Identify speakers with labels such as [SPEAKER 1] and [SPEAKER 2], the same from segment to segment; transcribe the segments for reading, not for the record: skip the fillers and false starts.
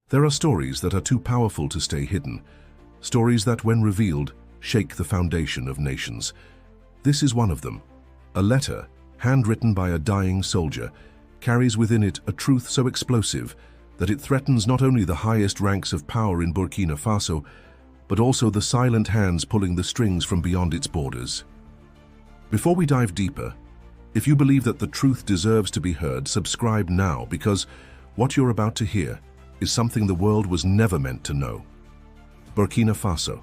[SPEAKER 1] There are stories that are too powerful to stay hidden, stories that, when revealed, shake the foundation of nations. This is one of them. A letter, handwritten by a dying soldier, carries within it a truth so explosive that it threatens not only the highest ranks of power in Burkina Faso, but also the silent hands pulling the strings from beyond its borders. Before we dive deeper, if you believe that the truth deserves to be heard, subscribe now, because what you're about to hear is something the world was never meant to know. Burkina Faso,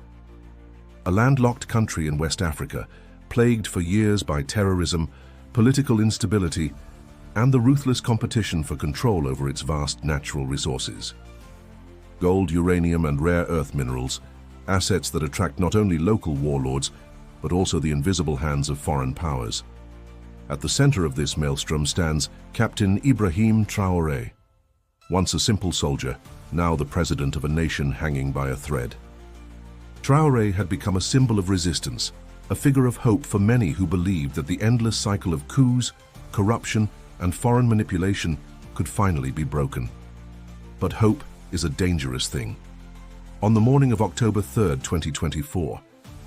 [SPEAKER 1] a landlocked country in West Africa, plagued for years by terrorism, political instability, and the ruthless competition for control over its vast natural resources. Gold, uranium, and rare earth minerals, assets that attract not only local warlords, but also the invisible hands of foreign powers. At the center of this maelstrom stands Captain Ibrahim Traoré, once a simple soldier, now the president of a nation hanging by a thread. Traoré had become a symbol of resistance, a figure of hope for many who believed that the endless cycle of coups, corruption, and foreign manipulation could finally be broken. But hope is a dangerous thing. On the morning of October 3, 2024,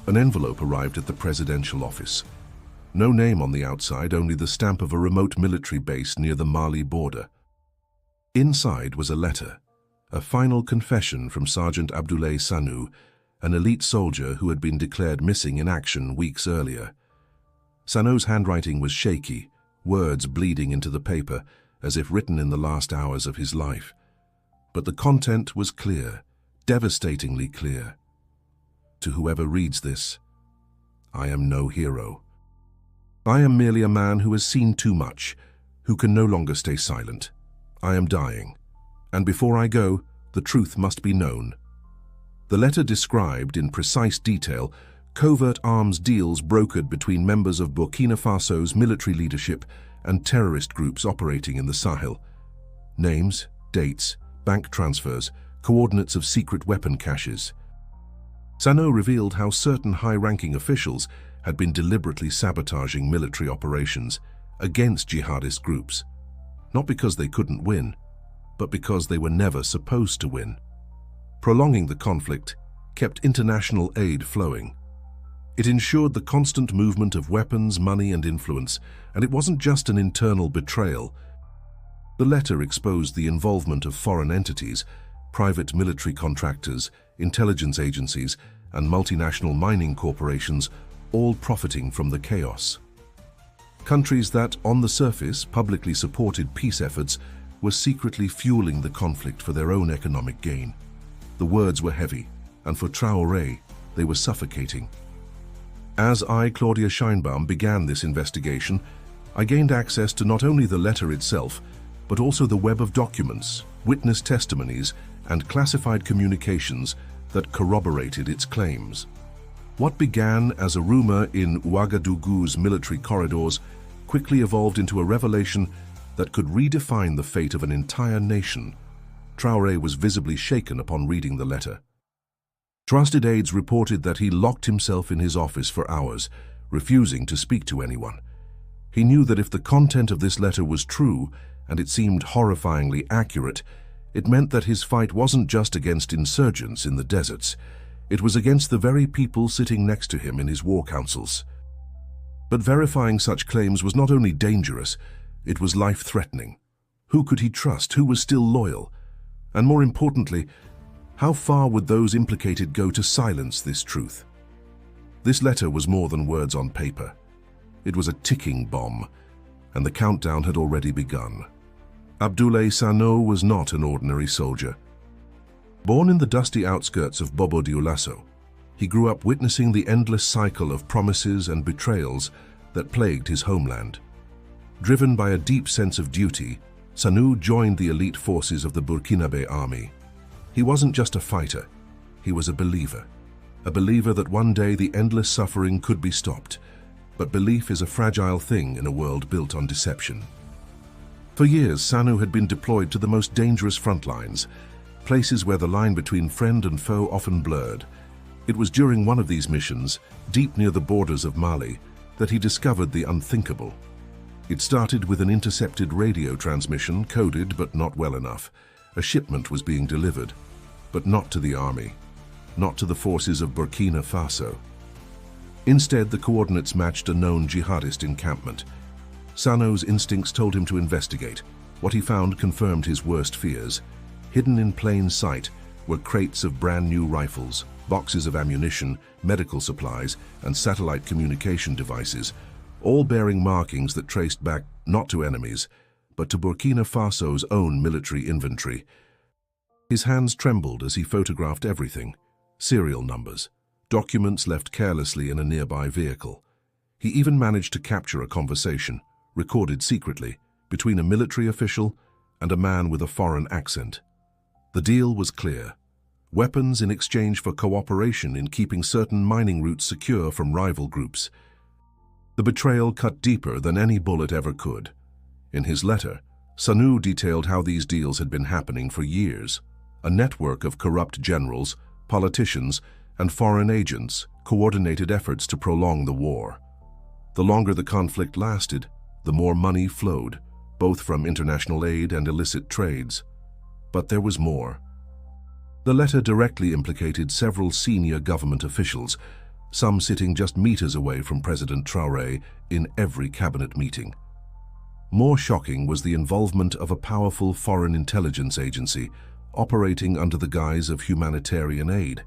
[SPEAKER 1] an envelope arrived at the presidential office. No name on the outside, only the stamp of a remote military base near the Mali border. Inside was a letter, a final confession from Sergeant Abdoulaye Sanou, an elite soldier who had been declared missing in action weeks earlier. Sanou's handwriting was shaky, words bleeding into the paper as if written in the last hours of his life. But the content was clear, devastatingly clear. To whoever reads this, I am no hero. I am merely a man who has seen too much, who can no longer stay silent. I am dying, and before I go, the truth must be known. The letter described in precise detail covert arms deals brokered between members of Burkina Faso's military leadership and terrorist groups operating in the Sahel. Names, dates, bank transfers, coordinates of secret weapon caches. Sanou revealed how certain high-ranking officials had been deliberately sabotaging military operations against jihadist groups, not because they couldn't win, but because they were never supposed to win. Prolonging the conflict kept international aid flowing. It ensured the constant movement of weapons, money, and influence, and it wasn't just an internal betrayal. The letter exposed the involvement of foreign entities, private military contractors, intelligence agencies, and multinational mining corporations, all profiting from the chaos. Countries that, on the surface, publicly supported peace efforts were secretly fueling the conflict for their own economic gain. The words were heavy, and for Traoré, they were suffocating. As I, Claudia Scheinbaum, began this investigation, I gained access to not only the letter itself, but also the web of documents, witness testimonies, and classified communications that corroborated its claims. What began as a rumor in Ouagadougou's military corridors quickly evolved into a revelation that could redefine the fate of an entire nation. Traoré was visibly shaken upon reading the letter. Trusted aides reported that he locked himself in his office for hours, refusing to speak to anyone. He knew that if the content of this letter was true, and it seemed horrifyingly accurate, it meant that his fight wasn't just against insurgents in the deserts. It was against the very people sitting next to him in his war councils. But verifying such claims was not only dangerous, it was life-threatening. Who could he trust? Who was still loyal? And more importantly, how far would those implicated go to silence this truth? This letter was more than words on paper. It was a ticking bomb, and the countdown had already begun. Abdoulaye Sanou was not an ordinary soldier. Born in the dusty outskirts of Bobo-Dioulasso, he grew up witnessing the endless cycle of promises and betrayals that plagued his homeland. Driven by a deep sense of duty, Sanou joined the elite forces of the Burkinabe army. He wasn't just a fighter, he was a believer that one day the endless suffering could be stopped. But belief is a fragile thing in a world built on deception. For years, Sanou had been deployed to the most dangerous front lines, places where the line between friend and foe often blurred. It was during one of these missions, deep near the borders of Mali, that he discovered the unthinkable. It started with an intercepted radio transmission, coded but not well enough, A shipment was being delivered, but not to the army, not to the forces of Burkina Faso. Instead, the coordinates matched a known jihadist encampment. Sano's instincts told him to investigate. What he found confirmed his worst fears. Hidden in plain sight were crates of brand-new rifles, boxes of ammunition, medical supplies, and satellite communication devices, all bearing markings that traced back not to enemies, but to Burkina Faso's own military inventory. His hands trembled as he photographed everything: serial numbers, documents left carelessly in a nearby vehicle. He even managed to capture a conversation, recorded secretly, between a military official and a man with a foreign accent. The deal was clear: weapons in exchange for cooperation in keeping certain mining routes secure from rival groups. The betrayal cut deeper than any bullet ever could. In his letter, Sano detailed how these deals had been happening for years. A network of corrupt generals, politicians, and foreign agents coordinated efforts to prolong the war. The longer the conflict lasted, the more money flowed, both from international aid and illicit trades. But there was more. The letter directly implicated several senior government officials, some sitting just meters away from President Traoré in every cabinet meeting. More shocking was the involvement of a powerful foreign intelligence agency operating under the guise of humanitarian aid,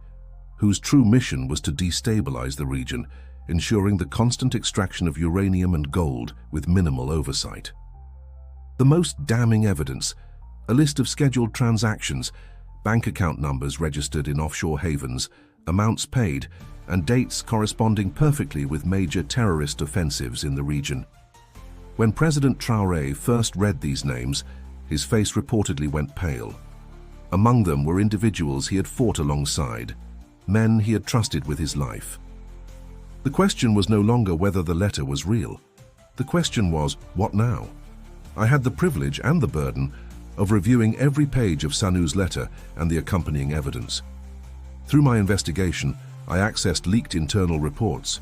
[SPEAKER 1] whose true mission was to destabilize the region, ensuring the constant extraction of uranium and gold with minimal oversight. The most damning evidence: a list of scheduled transactions, bank account numbers registered in offshore havens, amounts paid, and dates corresponding perfectly with major terrorist offensives in the region. When President Traoré first read these names, his face reportedly went pale. Among them were individuals he had fought alongside, men he had trusted with his life. The question was no longer whether the letter was real. The question was, what now? I had the privilege and the burden of reviewing every page of Sano's letter and the accompanying evidence. Through my investigation, I accessed leaked internal reports,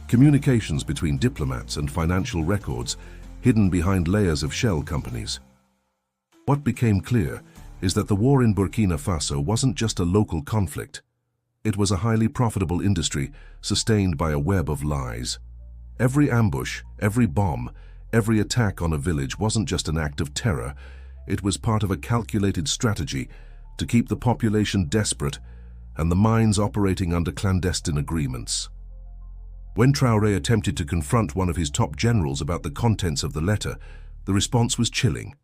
[SPEAKER 1] communications between diplomats, and financial records hidden behind layers of shell companies. What became clear is that the war in Burkina Faso wasn't just a local conflict. It was a highly profitable industry sustained by a web of lies. Every ambush, every bomb, every attack on a village wasn't just an act of terror. It was part of a calculated strategy to keep the population desperate and the mines operating under clandestine agreements. When Traoré attempted to confront one of his top generals about the contents of the letter, the response was chilling.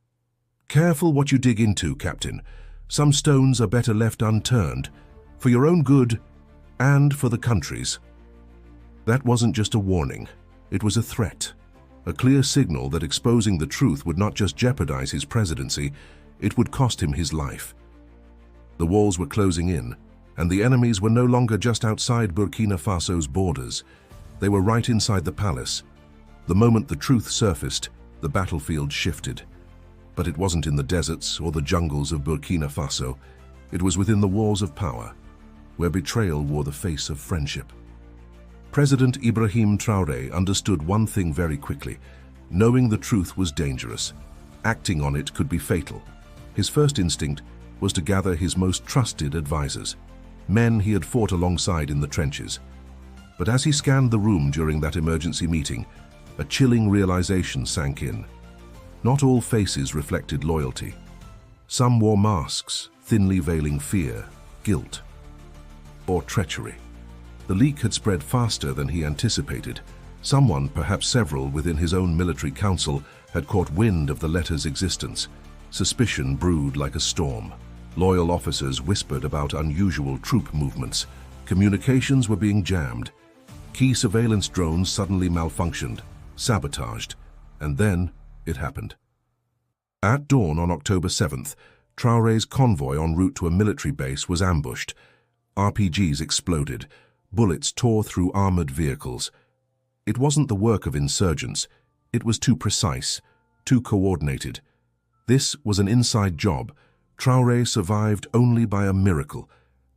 [SPEAKER 1] "Careful what you dig into, Captain. Some stones are better left unturned, for your own good and for the country's." That wasn't just a warning, it was a threat, a clear signal that exposing the truth would not just jeopardize his presidency, it would cost him his life. The walls were closing in, and the enemies were no longer just outside Burkina Faso's borders. They were right inside the palace. The moment the truth surfaced, the battlefield shifted. But it wasn't in the deserts or the jungles of Burkina Faso. It was within the walls of power, where betrayal wore the face of friendship. President Ibrahim Traoré understood one thing very quickly: knowing the truth was dangerous. Acting on it could be fatal. His first instinct was to gather his most trusted advisors, men he had fought alongside in the trenches. But as he scanned the room during that emergency meeting, a chilling realization sank in. Not all faces reflected loyalty. Some wore masks, thinly veiling fear, guilt, or treachery. The leak had spread faster than he anticipated. Someone, perhaps several within his own military council, had caught wind of the letter's existence. Suspicion brewed like a storm. Loyal officers whispered about unusual troop movements. Communications were being jammed. Key surveillance drones suddenly malfunctioned, sabotaged, and then it happened. At dawn on October 7th, Traoré's convoy en route to a military base was ambushed. RPGs exploded. Bullets tore through armored vehicles. It wasn't the work of insurgents. It was too precise, too coordinated. This was an inside job. Traoré survived only by a miracle,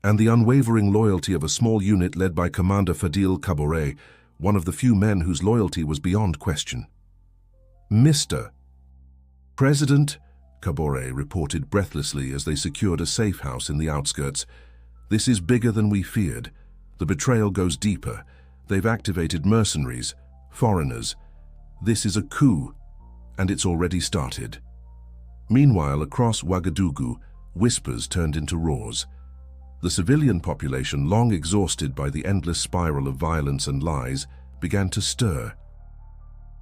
[SPEAKER 1] and the unwavering loyalty of a small unit led by Commander Fadil Kaboré, one of the few men whose loyalty was beyond question. "Mr. President TRAORÉ reported breathlessly as they secured a safe house in the outskirts. "This is bigger than we feared. The betrayal goes deeper. They've activated mercenaries, foreigners. This is a coup, and it's already started." Meanwhile, across Ouagadougou, whispers turned into roars. The civilian population, long exhausted by the endless spiral of violence and lies, began to stir.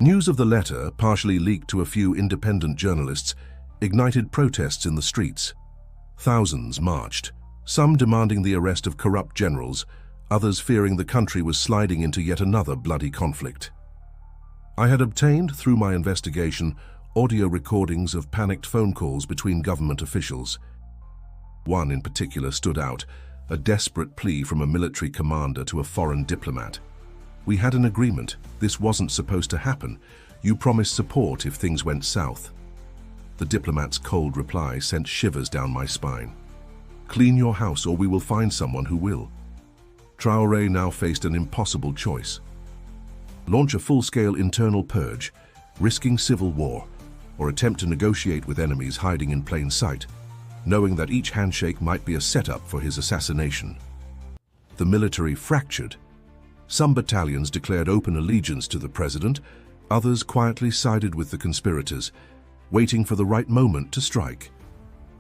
[SPEAKER 1] News of the letter, partially leaked to a few independent journalists, ignited protests in the streets. Thousands marched, some demanding the arrest of corrupt generals, others fearing the country was sliding into yet another bloody conflict. I had obtained, through my investigation, audio recordings of panicked phone calls between government officials. One in particular stood out, a desperate plea from a military commander to a foreign diplomat. "We had an agreement. This wasn't supposed to happen. You promised support if things went south." The diplomat's cold reply sent shivers down my spine. "Clean your house or we will find someone who will." TRAORÉ now faced an impossible choice. Launch a full-scale internal purge, risking civil war, or attempt to negotiate with enemies hiding in plain sight, knowing that each handshake might be a setup for his assassination. The military fractured. Some battalions declared open allegiance to the president, others quietly sided with the conspirators, waiting for the right moment to strike.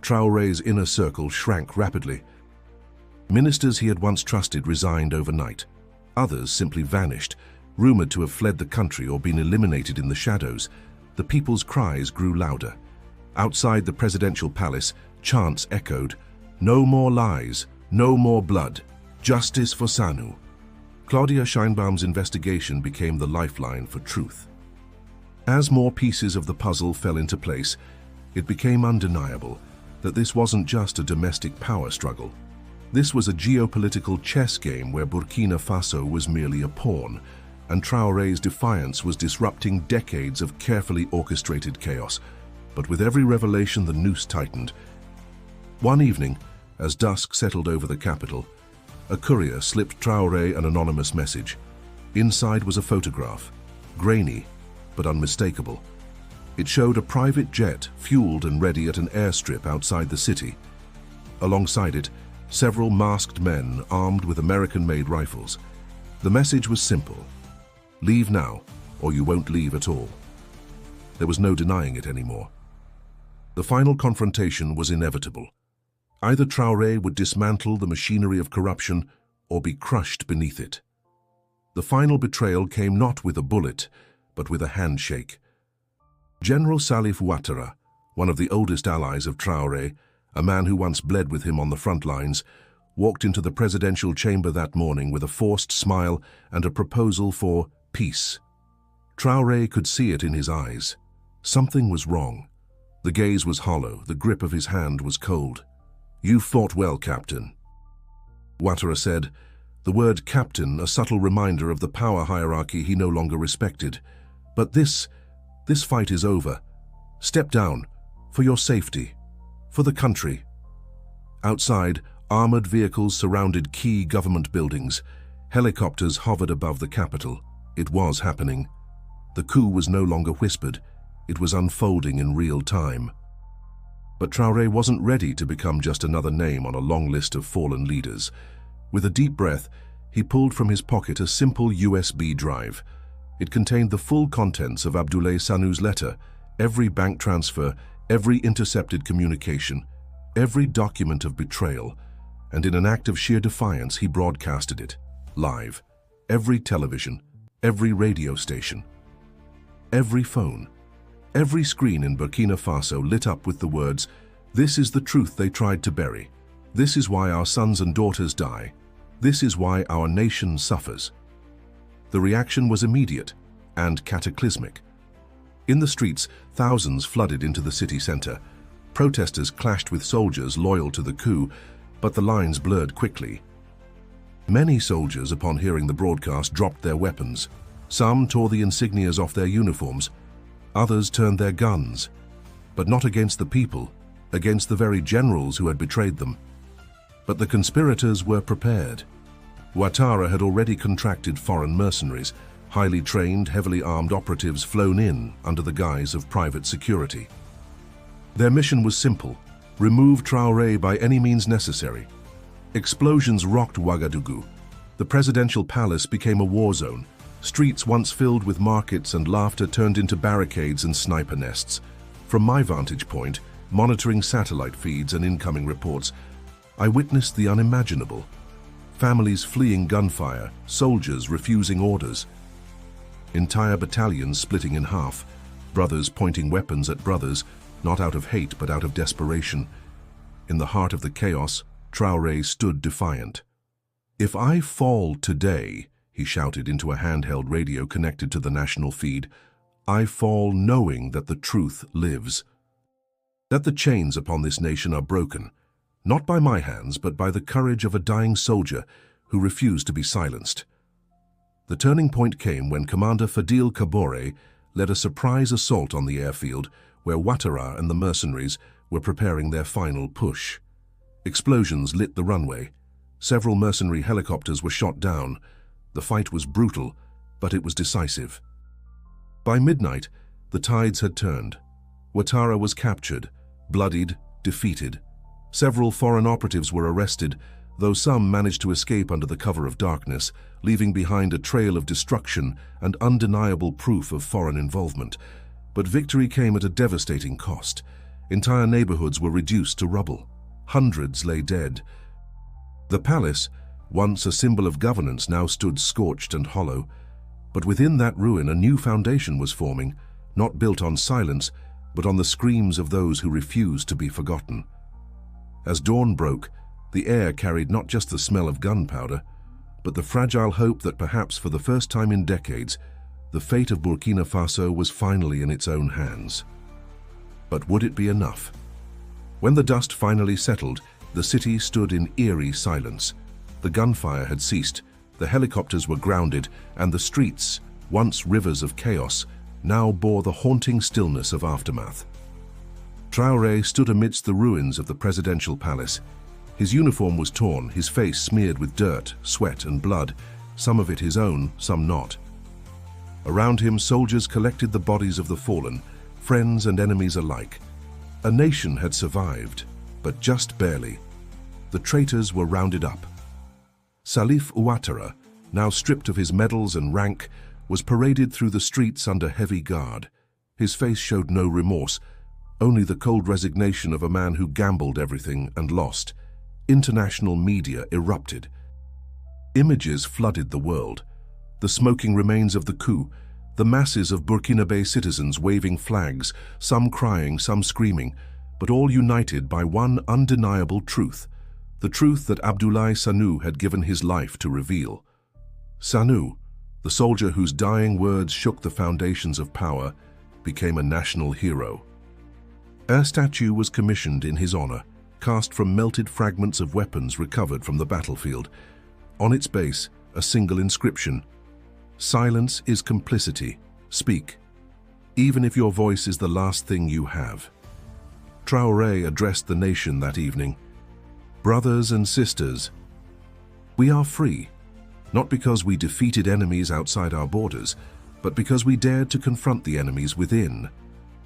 [SPEAKER 1] TRAORÉ's inner circle shrank rapidly. Ministers he had once trusted resigned overnight. Others simply vanished, rumored to have fled the country or been eliminated in the shadows. The people's cries grew louder. Outside the presidential palace, chants echoed, "No more lies, no more blood, justice for Sanu." Claudia Scheinbaum's investigation became the lifeline for truth. As more pieces of the puzzle fell into place, it became undeniable that this wasn't just a domestic power struggle. This was a geopolitical chess game where Burkina Faso was merely a pawn, and TRAORÉ's defiance was disrupting decades of carefully orchestrated chaos. But with every revelation, the noose tightened. One evening, as dusk settled over the capital, a courier slipped TRAORÉ an anonymous message. Inside was a photograph, grainy but unmistakable. It showed a private jet fueled and ready at an airstrip outside the city. Alongside it, several masked men armed with American-made rifles. The message was simple: leave now, or you won't leave at all. There was no denying it anymore. The final confrontation was inevitable. Either TRAORÉ would dismantle the machinery of corruption or be crushed beneath it. The final betrayal came not with a bullet, but with a handshake. General Salif Ouattara, one of the oldest allies of TRAORÉ, a man who once bled with him on the front lines, walked into the presidential chamber that morning with a forced smile and a proposal for peace. TRAORÉ could see it in his eyes. Something was wrong. The gaze was hollow, the grip of his hand was cold. "You fought well, Captain." Ouattara said, the word captain a subtle reminder of the power hierarchy he no longer respected. "But this fight is over. Step down, for your safety, for the country." Outside, armored vehicles surrounded key government buildings. Helicopters hovered above the capital. It was happening. The coup was no longer whispered. It was unfolding in real time. But TRAORÉ wasn't ready to become just another name on a long list of fallen leaders. With a deep breath, he pulled from his pocket a simple USB drive. It contained the full contents of Abdoulaye Sanu's letter, every bank transfer, every intercepted communication, every document of betrayal, and in an act of sheer defiance, he broadcasted it, live. Every television, every radio station, every phone, every screen in Burkina Faso lit up with the words, "This is the truth they tried to bury. This is why our sons and daughters die. This is why our nation suffers." The reaction was immediate and cataclysmic. In the streets, thousands flooded into the city center. Protesters clashed with soldiers loyal to the coup, but the lines blurred quickly. Many soldiers, upon hearing the broadcast, dropped their weapons. Some tore the insignias off their uniforms. Others turned their guns, but not against the people, against the very generals who had betrayed them. But the conspirators were prepared. Ouattara had already contracted foreign mercenaries, highly trained, heavily armed operatives flown in under the guise of private security. Their mission was simple: remove Traoré by any means necessary. Explosions rocked Ouagadougou. The presidential palace became a war zone. Streets once filled with markets and laughter turned into barricades and sniper nests. From my vantage point, monitoring satellite feeds and incoming reports, I witnessed the unimaginable. Families fleeing gunfire, soldiers refusing orders. Entire battalions splitting in half, brothers pointing weapons at brothers, not out of hate but out of desperation. In the heart of the chaos, Traoré stood defiant. "If I fall today," he shouted into a handheld radio connected to the national feed, "I fall knowing that the truth lives. That the chains upon this nation are broken, not by my hands, but by the courage of a dying soldier who refused to be silenced." The turning point came when Commander Fadil Kaboré led a surprise assault on the airfield where Ouattara and the mercenaries were preparing their final push. Explosions lit the runway. Several mercenary helicopters were shot down. The fight was brutal, but it was decisive. By midnight, the tides had turned. Ouattara was captured, bloodied, defeated. Several foreign operatives were arrested, though some managed to escape under the cover of darkness, leaving behind a trail of destruction and undeniable proof of foreign involvement. But victory came at a devastating cost. Entire neighborhoods were reduced to rubble. Hundreds lay dead. The palace, once a symbol of governance, now stood scorched and hollow. But within that ruin, a new foundation was forming, not built on silence, but on the screams of those who refused to be forgotten. As dawn broke, the air carried not just the smell of gunpowder, but the fragile hope that perhaps for the first time in decades, the fate of Burkina Faso was finally in its own hands. But would it be enough? When the dust finally settled, the city stood in eerie silence. The gunfire had ceased, the helicopters were grounded, and the streets, once rivers of chaos, now bore the haunting stillness of aftermath. Traoré stood amidst the ruins of the presidential palace. His uniform was torn, his face smeared with dirt, sweat, and blood, some of it his own, some not. Around him, soldiers collected the bodies of the fallen, friends and enemies alike. A nation had survived, but just barely. The traitors were rounded up. Salif Ouattara, now stripped of his medals and rank, was paraded through the streets under heavy guard. His face showed no remorse, only the cold resignation of a man who gambled everything and lost. International media erupted. Images flooded the world. The smoking remains of the coup, the masses of Burkinabe citizens waving flags, some crying, some screaming, but all united by one undeniable truth, the truth that Abdoulaye Sanou had given his life to reveal. Sanou, the soldier whose dying words shook the foundations of power, became a national hero. A statue was commissioned in his honor, cast from melted fragments of weapons recovered from the battlefield. On its base, a single inscription: "Silence is complicity. Speak, even if your voice is the last thing you have." Traoré addressed the nation that evening. "Brothers and sisters, we are free, not because we defeated enemies outside our borders, but because we dared to confront the enemies within.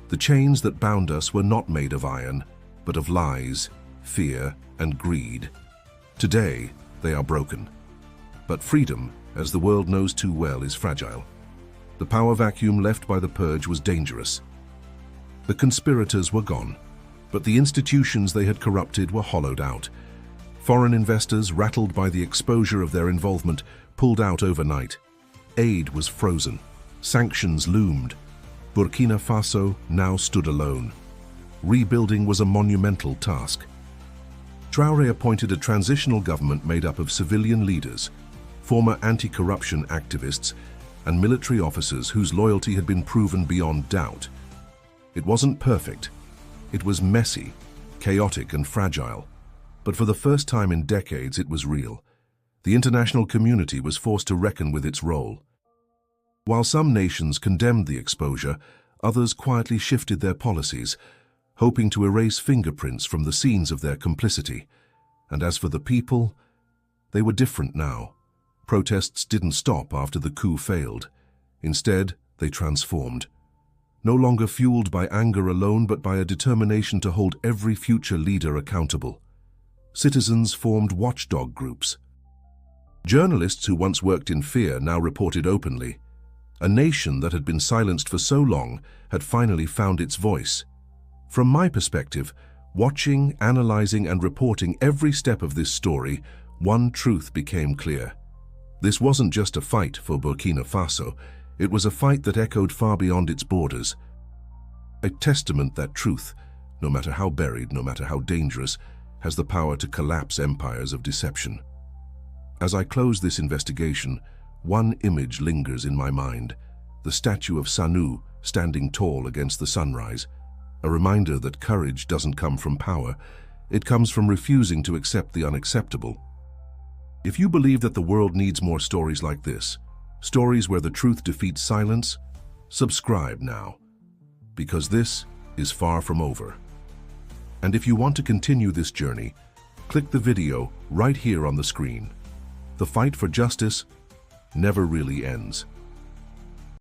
[SPEAKER 1] The chains that bound us were not made of iron, but of lies, fear, and greed. Today, they are broken. But freedom, as the world knows too well, is fragile. The power vacuum left by the purge was dangerous. The conspirators were gone, but the institutions they had corrupted were hollowed out. Foreign investors, rattled by the exposure of their involvement, pulled out overnight. Aid was frozen. Sanctions loomed. Burkina Faso now stood alone. Rebuilding was a monumental task. Traoré appointed a transitional government made up of civilian leaders, former anti-corruption activists, and military officers whose loyalty had been proven beyond doubt. It wasn't perfect. It was messy, chaotic, and fragile. But for the first time in decades, it was real. The international community was forced to reckon with its role. While some nations condemned the exposure, others quietly shifted their policies, hoping to erase fingerprints from the scenes of their complicity. And as for the people, they were different now. Protests didn't stop after the coup failed. Instead, they transformed. no longer fueled by anger alone but by a determination to hold every future leader accountable. Citizens formed watchdog groups. Journalists who once worked in fear now reported openly. A nation that had been silenced for so long had finally found its voice. From my perspective, watching, analyzing, and reporting every step of this story, one truth became clear. This wasn't just a fight for Burkina Faso, it was a fight that echoed far beyond its borders. A testament that truth, no matter how buried, no matter how dangerous, has the power to collapse empires of deception. As I close this investigation, one image lingers in my mind, the statue of Sanu standing tall against the sunrise, a reminder that courage doesn't come from power, it comes from refusing to accept the unacceptable. If you believe that the world needs more stories like this, stories where the truth defeats silence, subscribe now, because this is far from over. And if you want to continue this journey, click the video right here on the screen. The fight for justice never really ends.